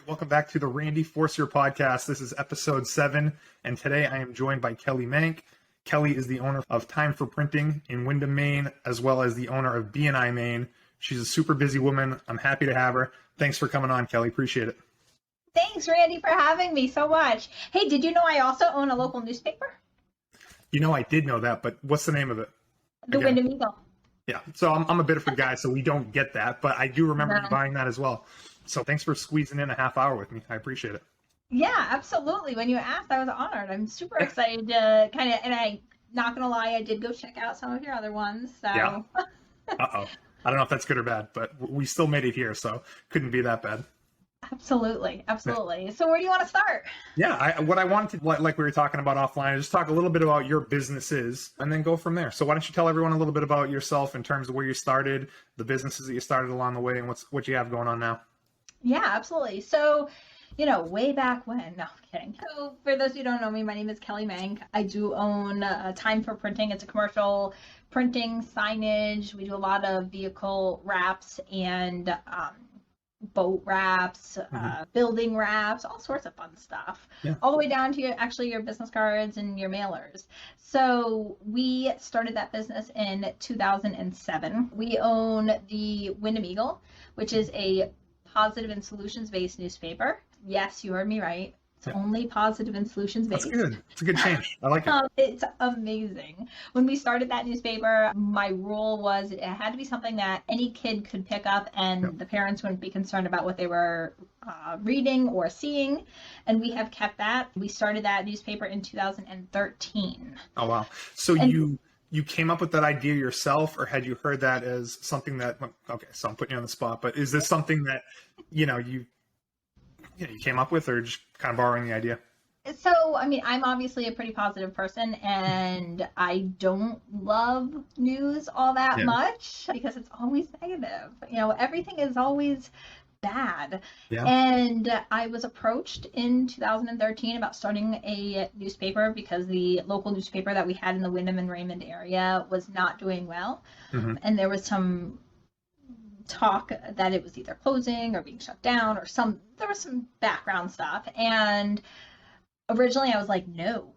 right, welcome back to the Randy Forcier podcast. This is episode 7, and today I am joined by Kelly Mank. Kelly is the owner of Time for Printing in Windham, Maine, as well as the owner of BNI Maine. She's a super busy woman. I'm happy to have her. Thanks for coming on, Kelly. Appreciate it. Thanks, Randy, for having me so much. Hey, did you know I also own a local newspaper? You know, I did know that, but what's the name of it? The Windham Eagle. Yeah, so I'm a bit of a guy, so we don't get that, but I do remember you buying that as well. So thanks for squeezing in a half hour with me. I appreciate it. Yeah, absolutely. When you asked, I was honored. I'm super excited to kind of, and I'm not going to lie, I did go check out some of your other ones. So. Yeah. Uh-oh. I don't know if that's good or bad, but we still made it here, so couldn't be that bad. Absolutely. Absolutely. So where do you want to start? Yeah, what I wanted to, like we were talking about offline, is just talk a little bit about your businesses and then go from there. So why don't you tell everyone a little bit about yourself in terms of where you started, the businesses that you started along the way, and what you have going on now? Yeah, absolutely. So, way back when, no, I'm kidding. So for those who don't know me, my name is Kelly Mank. I do own Time for Printing. It's a commercial printing signage. We do a lot of vehicle wraps and boat wraps, building wraps, all sorts of fun stuff, all the way down to your business cards and your mailers. So we started that business in 2007. We own the Windham Eagle, which is a positive and solutions-based newspaper. Yes, you heard me right. It's only positive and solutions-based. That's good. It's a good change. I like it. It's amazing. When we started that newspaper, my rule was it had to be something that any kid could pick up and the parents wouldn't be concerned about what they were reading or seeing. And we have kept that. We started that newspaper in 2013. Oh, wow. So you came up with that idea yourself, or had you heard that as something that, okay, so I'm putting you on the spot, but is this something that, you came up with, or just kind of borrowing the idea? So, I'm obviously a pretty positive person, and I don't love news all that much because it's always negative. Everything is always bad. Yeah. And I was approached in 2013 about starting a newspaper because the local newspaper that we had in the Windham and Raymond area was not doing well. And there was some talk that it was either closing or being shut down, or there was some background stuff. And originally I was like, no,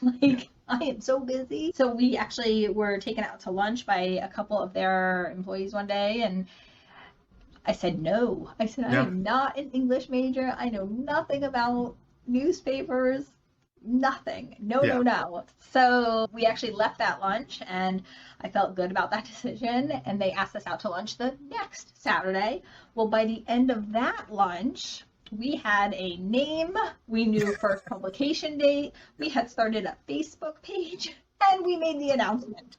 I am so busy. So we actually were taken out to lunch by a couple of their employees one day, and I said, no. I said, I am not an English major. I know nothing about newspapers, nothing. No. So we actually left that lunch, and I felt good about that decision. And they asked us out to lunch the next Saturday. Well, by the end of that lunch, we had a name. We knew first publication date. We had started a Facebook page, and we made the announcement.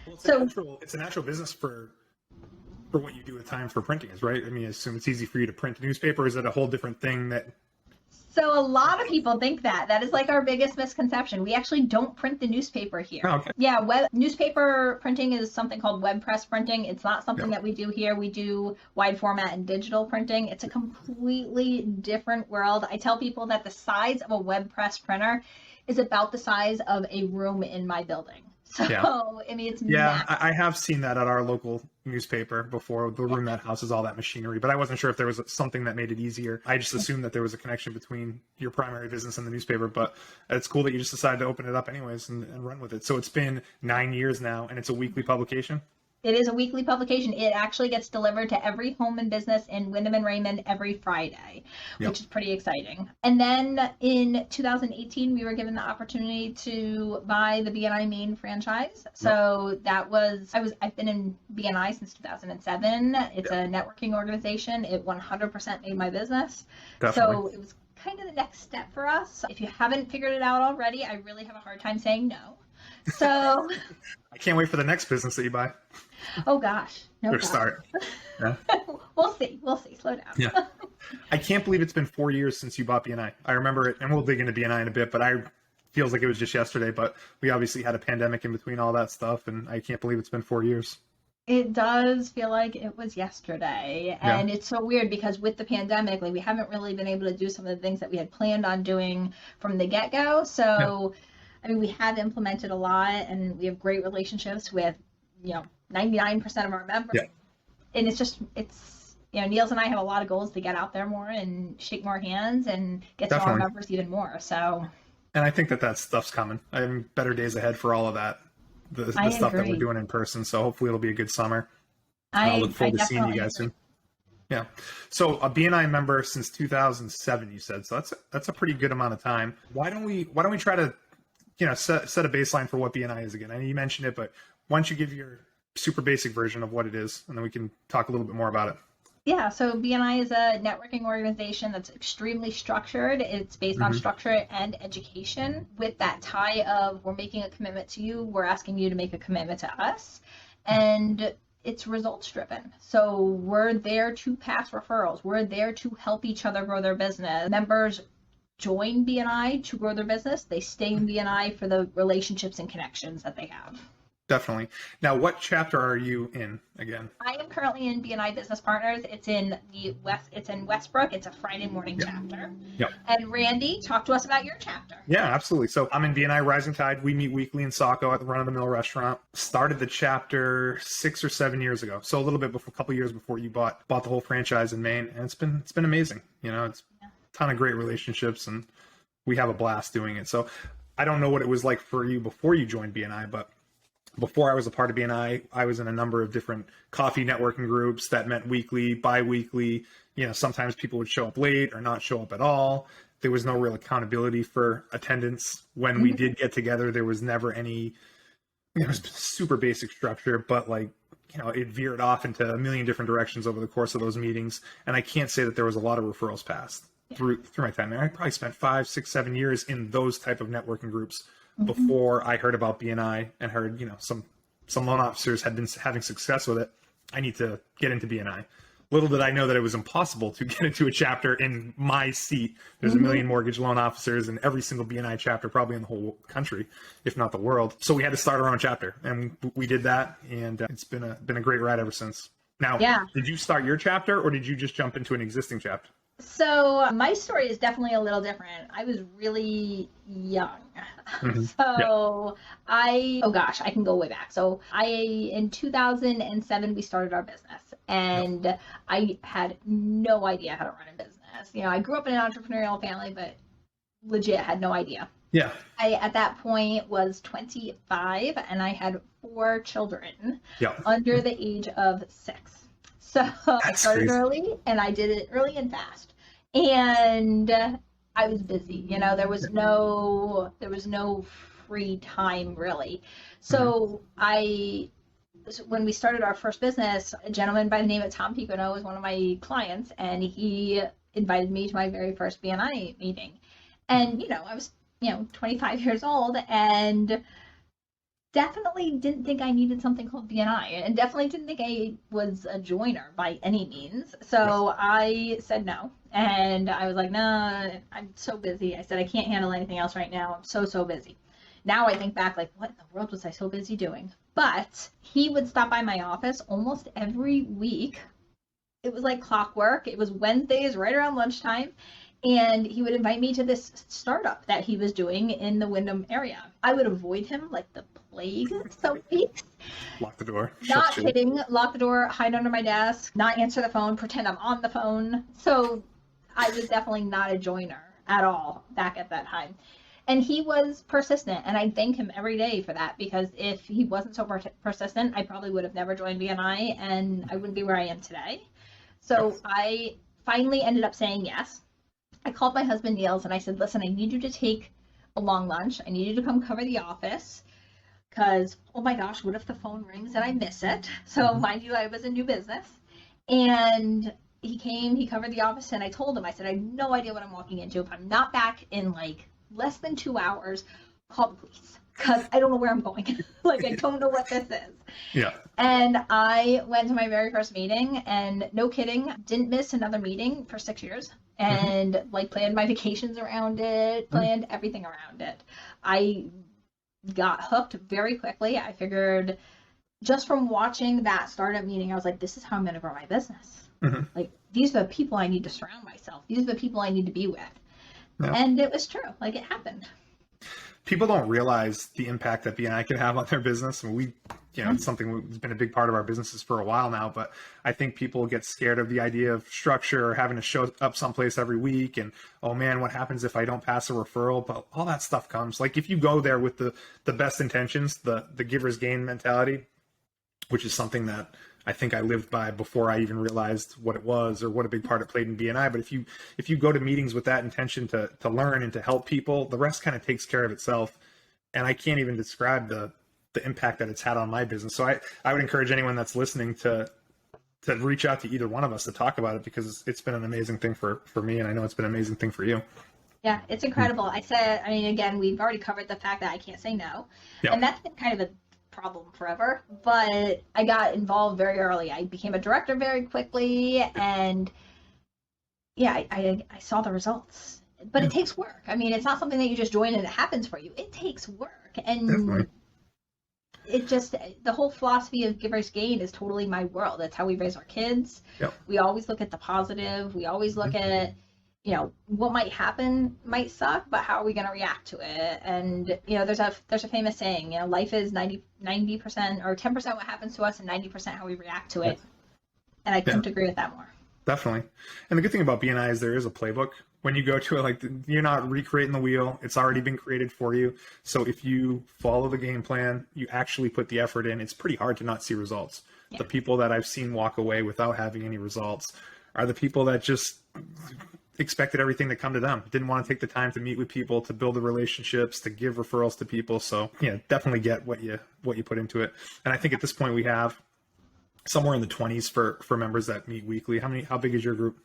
Well, it's a natural business for what you do with Time for Printing, is right? I mean, I assume it's easy for you to print a newspaper. Is it a whole different thing that? So a lot of people think that is like our biggest misconception. We actually don't print the newspaper here. Oh, okay. Yeah, newspaper printing is something called web press printing. It's not something that we do here. We do wide format and digital printing. It's a completely different world. I tell people that the size of a web press printer is about the size of a room in my building. So, it's massive. I have seen that at our local newspaper before, the room that houses all that machinery, but I wasn't sure if there was something that made it easier. I just assumed that there was a connection between your primary business and the newspaper, but it's cool that you just decided to open it up anyways and run with it. So it's been 9 years now, and it's a weekly publication? It is a weekly publication. It actually gets delivered to every home and business in Windham and Raymond every Friday, which is pretty exciting. And then in 2018, we were given the opportunity to buy the BNI Maine franchise. So I've been in BNI since 2007. It's a networking organization. It 100% made my business. Definitely. So it was kind of the next step for us. If you haven't figured it out already, I really have a hard time saying no. So I can't wait for the next business that you buy. Oh gosh. Or start. Yeah. We'll see. Slow down. Yeah. I can't believe it's been 4 years since you bought BNI. I remember it, and we'll dig into BNI in a bit, but feels like it was just yesterday, but we obviously had a pandemic in between all that stuff, and I can't believe it's been 4 years. It does feel like it was yesterday. And it's so weird because with the pandemic, we haven't really been able to do some of the things that we had planned on doing from the get-go. So we have implemented a lot, and we have great relationships with, 99% of our members. Yeah. And it's Niels and I have a lot of goals to get out there more and shake more hands and get to know our Definitely. members even more. So And I think that stuff's coming. I have better days ahead for all of that. The I stuff that we're agree. doing in person. So hopefully it'll be a good summer. And I'll I look forward to seeing you definitely guys agree. soon. Yeah. So a BNI member since 2007, you said. So that's a pretty good amount of time. Why don't we try to, set a baseline for what BNI is again? I know you mentioned it, but why don't you give your super basic version of what it is, and then we can talk a little bit more about it. Yeah, so BNI is a networking organization that's extremely structured. It's based on Mm-hmm. structure and education with that tie of we're making a commitment to you, we're asking you to make a commitment to us. And it's results driven. So we're there to pass referrals. We're there to help each other grow their business. Members join BNI to grow their business. They stay in BNI for the relationships and connections that they have. Definitely. Now, what chapter are you in again? I am currently in BNI Business Partners. It's in Westbrook. It's a Friday morning chapter. Yep. And Randy, talk to us about your chapter. Yeah, absolutely. So I'm in BNI Rising Tide. We meet weekly in Saco at the Run of the Mill restaurant. Started the chapter 6 or 7 years ago. So a little bit before, a couple years before you bought the whole franchise in Maine, and it's been amazing. It's a ton of great relationships, and we have a blast doing it. So I don't know what it was like for you before you joined BNI, but before I was a part of BNI, I was in a number of different coffee networking groups that met weekly, bi-weekly. Sometimes people would show up late or not show up at all. There was no real accountability for attendance. When we did get together, there was never any, it was super basic structure, but it veered off into a million different directions over the course of those meetings. And I can't say that there was a lot of referrals passed through my time there. I probably spent 5, 6, 7 years in those type of networking groups before I heard about BNI and heard, some loan officers had been having success with it. I need to get into BNI. Little did I know that it was impossible to get into a chapter in my seat. There's a million mortgage loan officers in every single BNI chapter, probably in the whole country, if not the world. So we had to start our own chapter, and we did that, and it's been a great ride ever since. Now, Did you start your chapter, or did you just jump into an existing chapter? So my story is definitely a little different. I was really young. So I can go way back. So in 2007, we started our business, and I had no idea how to run a business. I grew up in an entrepreneurial family, but legit had no idea. Yeah. I, at that point, was 25, and I had 4 children under the age of 6. So I started early, and I did it early and fast. And I was busy. There was no free time really. So when we started our first business, a gentleman by the name of Tom Picono was one of my clients, and he invited me to my very first BNI meeting. And I was 25 years old, and definitely didn't think I needed something called BNI, and definitely didn't think I was a joiner by any means. So I said no, and I was like, nah, I'm so busy. I said, I can't handle anything else right now. I'm so busy. Now I think back, like, what in the world was I so busy doing? But he would stop by my office almost every week. It was like clockwork. It was Wednesdays right around lunchtime. And he would invite me to this startup that he was doing in the Windham area. I would avoid him like the plague some weeks. Lock the door. Not kidding. Lock the door, hide under my desk, not answer the phone, pretend I'm on the phone. So I was definitely not a joiner at all back at that time. And he was persistent, and I thank him every day for that, because if he wasn't so persistent, I probably would have never joined BNI, and I wouldn't be where I am today. So I finally ended up saying yes. I called my husband Niels and I said, listen, I need you to take a long lunch. I need you to come cover the office, because, oh my gosh, what if the phone rings and I miss it? So mind you, I was a new business. And he came, he covered the office, and I told him, I said, I have no idea what I'm walking into. If I'm not back in like less than 2 hours, call the police, because I don't know where I'm going. Like, I don't know what this is. Yeah. And I went to my very first meeting, and no kidding, didn't miss another meeting for 6 years. And like planned my vacations around it, planned everything around it. I got hooked very quickly. I figured just from watching that startup meeting, I was like, this is how I'm going to grow my business. Like, these are the people I need to surround myself. These are the people I need to be with. And it was true. Like, it happened. People don't realize the impact that BNI can have on their business. I mean, it's something that's been a big part of our businesses for a while now, but I think people get scared of the idea of structure or having to show up someplace every week. And, oh man, what happens if I don't pass a referral? But all that stuff comes. Like if you go there with the best intentions, the giver's gain mentality, which is something that I think I lived by before I even realized what it was or what a big part it played in BNI. But if you go to meetings with that intention to learn and to help people, the rest kind of takes care of itself. And I can't even describe the impact that it's had on my business. So I would encourage anyone that's listening to reach out to either one of us to talk about it, because it's been an amazing thing for me. And I know it's been an amazing thing for you. Yeah, it's incredible. Again, we've already covered the fact that I can't say no. Yep. And that's been kind of a problem forever, but I got involved very early. I became a director very quickly, and yeah, I saw the results. But it takes work. It's not something that you just join and it happens for you. It takes work. And Definitely. It just, the whole philosophy of giver's gain is totally my world. That's how we raise our kids. Yep. We always look at the positive. We always look at, what might happen might suck, but how are we going to react to it? And, there's a famous saying, life is 90% or 10% what happens to us and 90% how we react to it. And I couldn't agree with that more. Definitely. And the good thing about BNI is there is a playbook. When you go to it, like, you're not recreating the wheel. It's already been created for you. So if you follow the game plan, you actually put the effort in, it's pretty hard to not see results. Yeah. The people that I've seen walk away without having any results are the people that just expected everything to come to them. Didn't want to take the time to meet with people, to build the relationships, to give referrals to people. So definitely get what you put into it. And I think at this point we have somewhere in the 20s for members that meet weekly. How big is your group?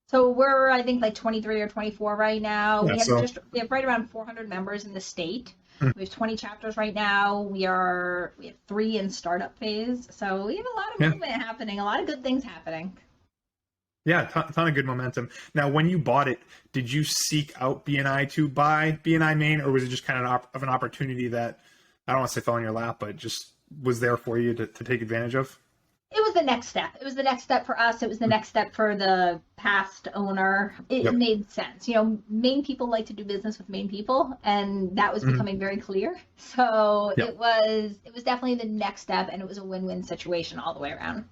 So we're, I think, like 23 or 24 right now. Yeah, we have right around 400 members in the state. We have 20 chapters right now. We have 3 in startup phase. So we have a lot of movement happening, a lot of good things happening. Yeah, a ton of good momentum. Now, when you bought it, did you seek out BNI to buy BNI Maine, or was it just kind of an opportunity that, I don't want to say fell in your lap, but just was there for you to take advantage of? It was the next step. It was the next step for us. It was the next step for the past owner. It made sense. Maine people like to do business with Maine people, and that was becoming very clear. So it was definitely the next step, and it was a win-win situation all the way around.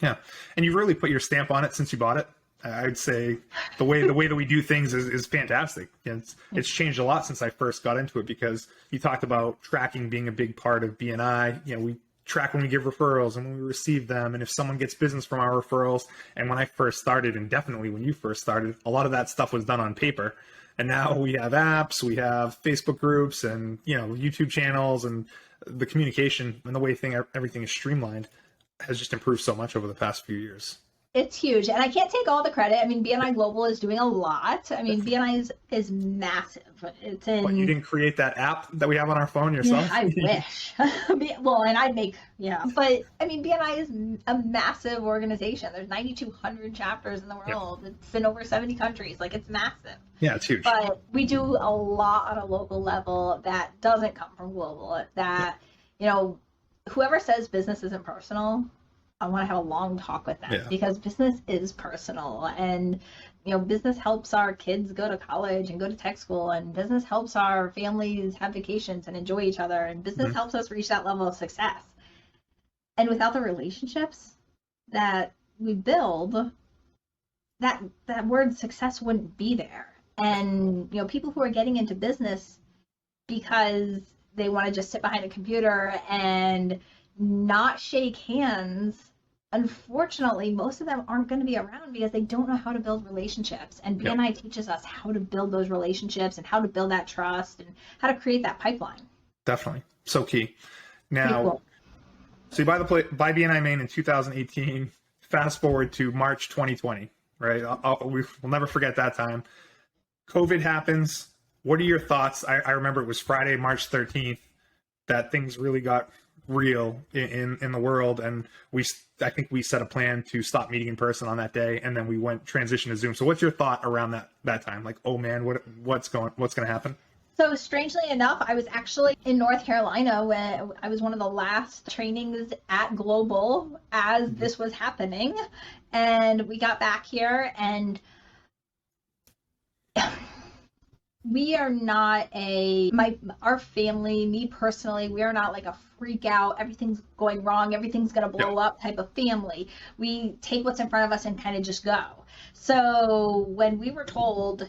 Yeah, and you really put your stamp on it since you bought it. I'd say the way that we do things is fantastic. It's changed a lot since I first got into it, because you talked about tracking being a big part of BNI. We track when we give referrals and when we receive them, and if someone gets business from our referrals. And when I first started, and definitely when you first started, a lot of that stuff was done on paper. And now we have apps, we have Facebook groups, and YouTube channels, and the communication and the way everything is streamlined has just improved so much over the past few years. It's huge. And I can't take all the credit. BNI Global is doing a lot. BNI is massive. It's in... What, you didn't create that app that we have on our phone yourself? Yeah, I wish. Well, and I'd make, But, BNI is a massive organization. There's 9,200 chapters in the world. Yeah. It's in over 70 countries. It's massive. Yeah, it's huge. But we do a lot on a local level that doesn't come from global. That, whoever says business isn't personal, I want to have a long talk with them, because business is personal, and business helps our kids go to college and go to tech school, and business helps our families have vacations and enjoy each other, and business helps us reach that level of success. And without the relationships that we build, that word success wouldn't be there. And people who are getting into business because they want to just sit behind a computer and not shake hands, unfortunately, most of them aren't going to be around because they don't know how to build relationships. And BNI teaches us how to build those relationships and how to build that trust and how to create that pipeline. Definitely. So key. Now, cool. So you buy BNI Maine in 2018, fast forward to March 2020, right? We'll never forget that time. COVID happens. What are your thoughts? I remember it was Friday, March 13th, that things really got real in the world, and I think we set a plan to stop meeting in person on that day, and then we transition to Zoom. So what's your thought around that time? Like, oh man, what's going to happen? So strangely enough, I was actually in North Carolina when I was one of the last trainings at Global as this was happening, and we got back here, and we are not our family, me personally, we are not like a freak out, everything's going wrong, everything's going to blow up type of family. We take what's in front of us and kind of just go. So when we were told,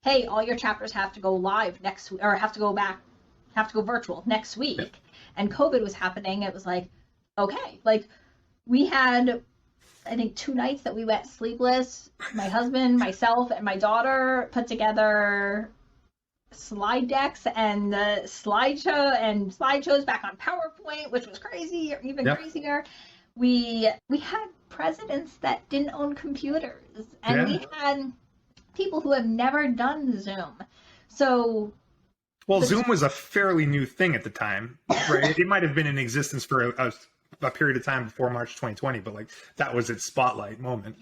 hey, all your chapters have to go live next week, or have to go virtual next week, and COVID was happening, it was like, okay, like we had, I think, 2 nights that we went sleepless. My husband, myself, and my daughter put together slide decks and the slideshows back on PowerPoint, which was crazy, or even crazier. We had presidents that didn't own computers, and we had people who have never done Zoom. So, well, Zoom was a fairly new thing at the time, right? It might have been in existence for a period of time before March 2020, but like that was its spotlight moment.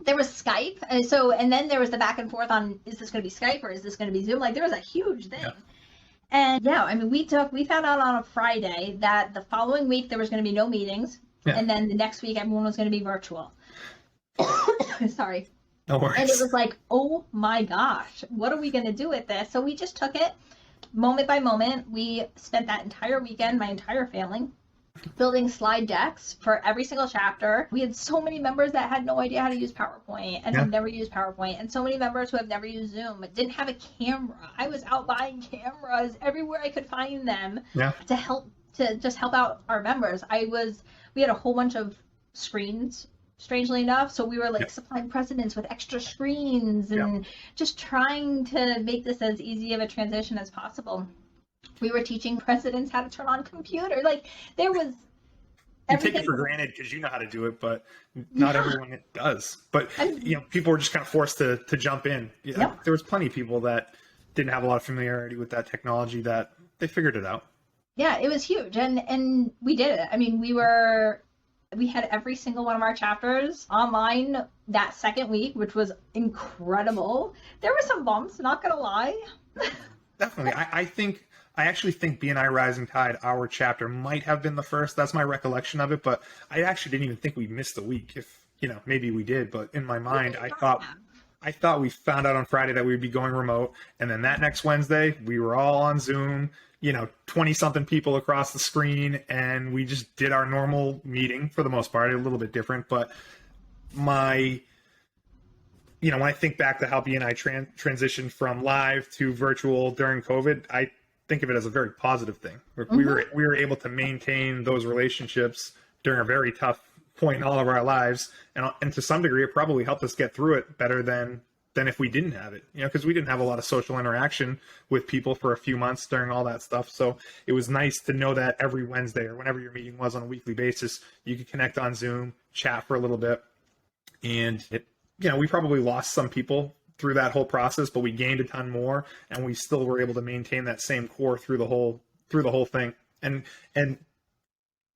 There was Skype, and then there was the back and forth on, is this going to be Skype or is this going to be Zoom? Like there was a huge thing. And I mean, we found out on a Friday that the following week there was going to be no meetings, and then the next week everyone was going to be virtual. Sorry. No worries. And it was like, oh my gosh, what are we going to do with this? So we just took it moment by moment. We spent that entire weekend, my entire family, building slide decks for every single chapter. We had so many members that had no idea how to use PowerPoint and had never used PowerPoint, and so many members who have never used Zoom, didn't have a camera. I was out buying cameras everywhere I could find them to just help out our members. We had a whole bunch of screens, strangely enough, so we were like supplying presidents with extra screens and just trying to make this as easy of a transition as possible. We were teaching presidents how to turn on computer. Like there was everything. You take it for granted because you know how to do it, but not everyone does. But people were just kind of forced to jump in. There was plenty of people that didn't have a lot of familiarity with that technology that they figured it out. Yeah, it was huge, and we did it. I mean, we had every single one of our chapters online that second week, which was incredible. There were some bumps, not gonna lie. Definitely. I actually think BNI Rising Tide, our chapter, might have been the first. That's my recollection of it, but I actually didn't even think we missed a week. If maybe we did, but in my mind, I thought we found out on Friday that we'd be going remote, and then that next Wednesday we were all on Zoom, 20-something people across the screen, and we just did our normal meeting for the most part. A little bit different, but when I think back to how BNI transitioned from live to virtual during COVID, I think of it as a very positive thing. We were able to maintain those relationships during a very tough point in all of our lives, and to some degree, it probably helped us get through it better than if we didn't have it. Because we didn't have a lot of social interaction with people for a few months during all that stuff. So it was nice to know that every Wednesday or whenever your meeting was on a weekly basis, you could connect on Zoom, chat for a little bit, and we probably lost some people through that whole process, but we gained a ton more, and we still were able to maintain that same core through the whole thing. And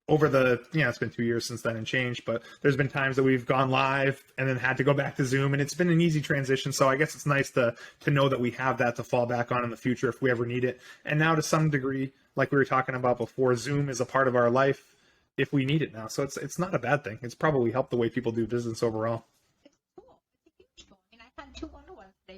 over it's been 2 years since then and changed, but there's been times that we've gone live and then had to go back to Zoom, and it's been an easy transition. So I guess it's nice to know that we have that to fall back on in the future if we ever need it. And now to some degree, like we were talking about before, Zoom is a part of our life if we need it now. So it's not a bad thing. It's probably helped the way people do business overall.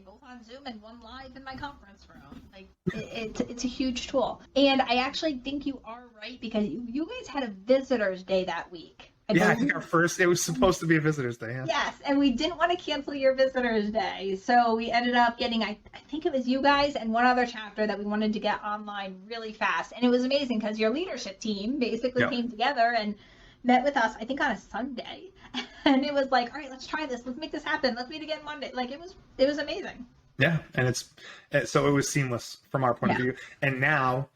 Both on Zoom and one live in my conference room. Like it's a huge tool. And I actually think you are right, because you guys had a visitors day that week. I think it was supposed to be a visitors day. Yeah. Yes, and we didn't want to cancel your visitors day, so we ended up getting, I think it was you guys and one other chapter that we wanted to get online really fast. And it was amazing because your leadership team basically came together and met with us, I think on a Sunday. And it was like, all right, let's try this. Let's make this happen. Let's meet again Monday. Like it was amazing. Yeah. And so it was seamless from our point of view. And now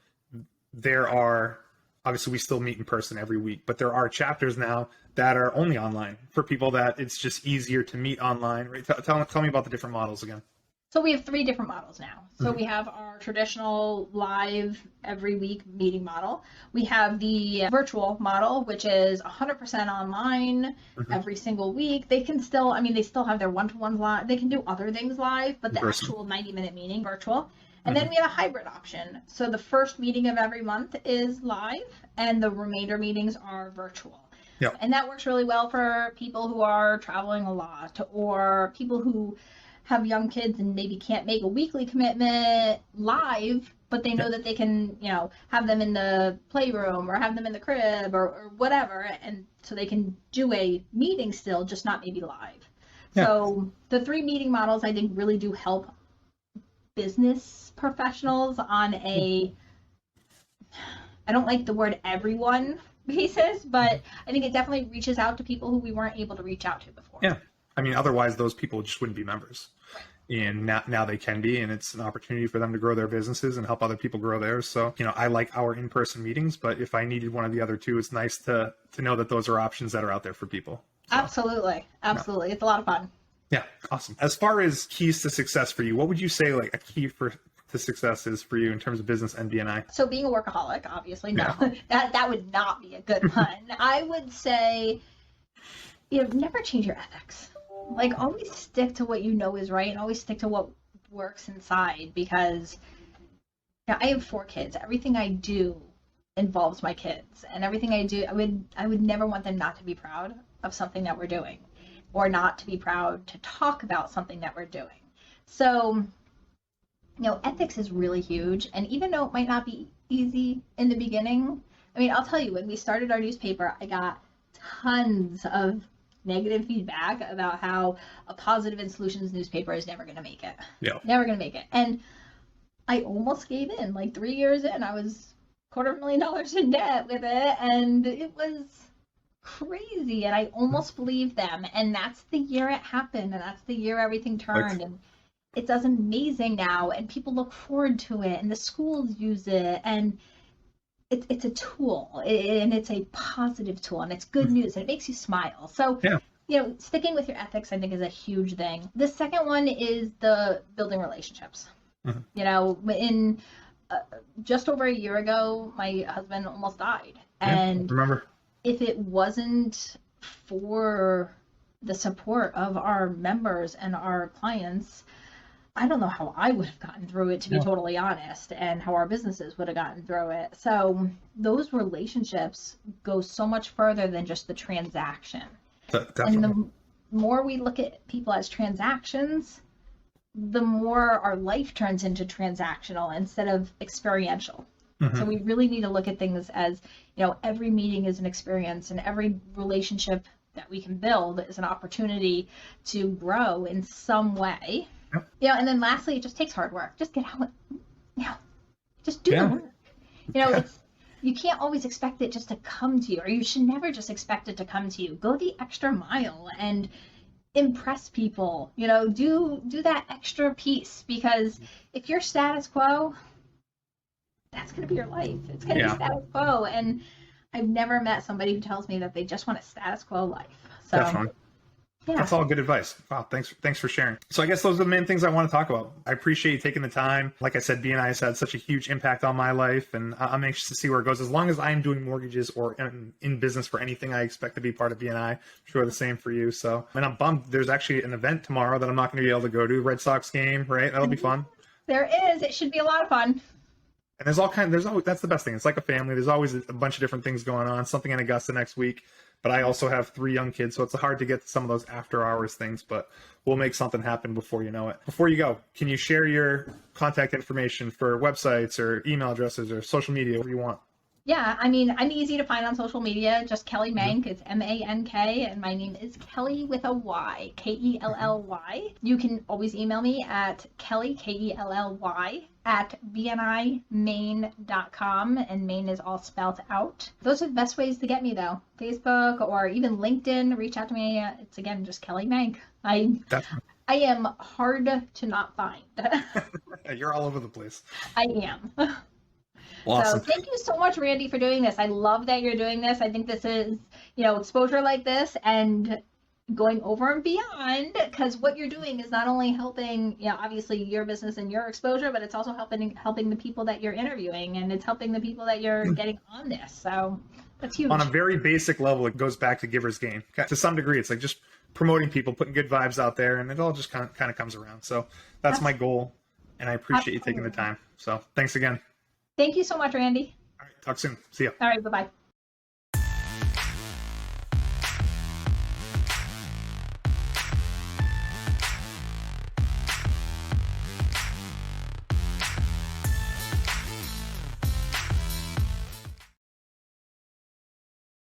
there are, obviously we still meet in person every week, but there are chapters now that are only online for people that it's just easier to meet online. Right? Tell me about the different models again. So we have 3 different models now. So we have our traditional live every week meeting model. We have the virtual model, which is 100% online every single week. They can still, they still have their one-to-ones live. They can do other things live, but the actual 90-minute meeting virtual. And then we have a hybrid option. So the first meeting of every month is live, and the remainder meetings are virtual. Yep. And that works really well for people who are traveling a lot, or people who have young kids and maybe can't make a weekly commitment live, but they know that they can, have them in the playroom or have them in the crib or whatever. And so they can do a meeting still, just not maybe live. Yeah. So the 3 meeting models, I think, really do help business professionals on I don't like the word everyone basis, but I think it definitely reaches out to people who we weren't able to reach out to before. Yeah. I mean, otherwise those people just wouldn't be members. Right. And now they can be, and it's an opportunity for them to grow their businesses and help other people grow theirs. So, I like our in-person meetings, but if I needed one of the other 2, it's nice to know that those are options that are out there for people. So, Absolutely. Yeah. It's a lot of fun. Yeah. Awesome. As far as keys to success for you, what would you say like a key to success is for you in terms of business and BNI? So being a workaholic, obviously, no, that would not be a good one. I would say, never change your ethics. Like, always stick to what you know is right and always stick to what works inside, because I have 4 kids. Everything I do involves my kids, and everything I do, I would never want them not to be proud of something that we're doing, or not to be proud to talk about something that we're doing. So, ethics is really huge. And even though it might not be easy in the beginning, I mean, I'll tell you, when we started our newspaper, I got tons of negative feedback about how a positive and solutions newspaper is never going to make it. Yeah. Never going to make it. And I almost gave in. Like 3 years in, I was $250,000 in debt with it. And it was crazy. And I almost believed them. And that's the year it happened. And that's the year everything turned. And it does amazing now, and people look forward to it, and the schools use it, and it's a tool, and it's a positive tool, and it's good news, and it makes you smile. So, sticking with your ethics, I think, is a huge thing. The second one is the building relationships. Mm-hmm. In just over a year ago, my husband almost died, and remember, if it wasn't for the support of our members and our clients, I don't know how I would have gotten through it, to be totally honest, and how our businesses would have gotten through it. So those relationships go so much further than just the transaction. Definitely. And the more we look at people as transactions, the more our life turns into transactional instead of experiential. Mm-hmm. So we really need to look at things as, every meeting is an experience, and every relationship that we can build is an opportunity to grow in some way. And then lastly, it just takes hard work. Just get out, just do the work. You can't always expect it just to come to you, or you should never just expect it to come to you. Go the extra mile and impress people. Do that extra piece, because if you're status quo, that's going to be your life. It's going to be status quo. And I've never met somebody who tells me that they just want a status quo life. So. Definitely. Yeah. That's all good advice. Wow, thanks for sharing. So I guess those are the main things I want to talk about. I appreciate you taking the time. Like I said, BNI has had such a huge impact on my life, and I'm anxious to see where it goes. As long as I'm doing mortgages or in business for anything, I expect to be part of BNI. I'm sure the same for you. So, and I'm bummed. There's actually an event tomorrow that I'm not going to be able to go to. Red Sox game, right? That'll be fun. There is. It should be a lot of fun. And there's always, that's the best thing. It's like a family. There's always a bunch of different things going on. Something in Augusta next week. But I also have 3 young kids, so it's hard to get to some of those after hours things, but we'll make something happen before you know it. Before you go, can you share your contact information for websites or email addresses or social media, whatever you want? Yeah, I mean, I'm easy to find on social media, just Kelly Mank. It's Mank, and my name is Kelly with a Y, Kelly. You can always email me at Kelly, Kelly, at bnimaine.com, and Maine is all spelled out. Those are the best ways to get me, though. Facebook or even LinkedIn, reach out to me. It's, again, just Kelly Mank. I am hard to not find. You're all over the place. I am. Awesome. So thank you so much, Randy, for doing this. I love that you're doing this. I think this is, exposure like this and going over and beyond, because what you're doing is not only helping, obviously your business and your exposure, but it's also helping the people that you're interviewing, and it's helping the people that you're getting on this. So that's huge. On a very basic level, it goes back to giver's gain. To some degree, it's like just promoting people, putting good vibes out there, and it all just kind of comes around. So that's my goal, and I appreciate you taking the time. So thanks again. Thank you so much, Randy. All right, talk soon. See ya. All right, bye-bye.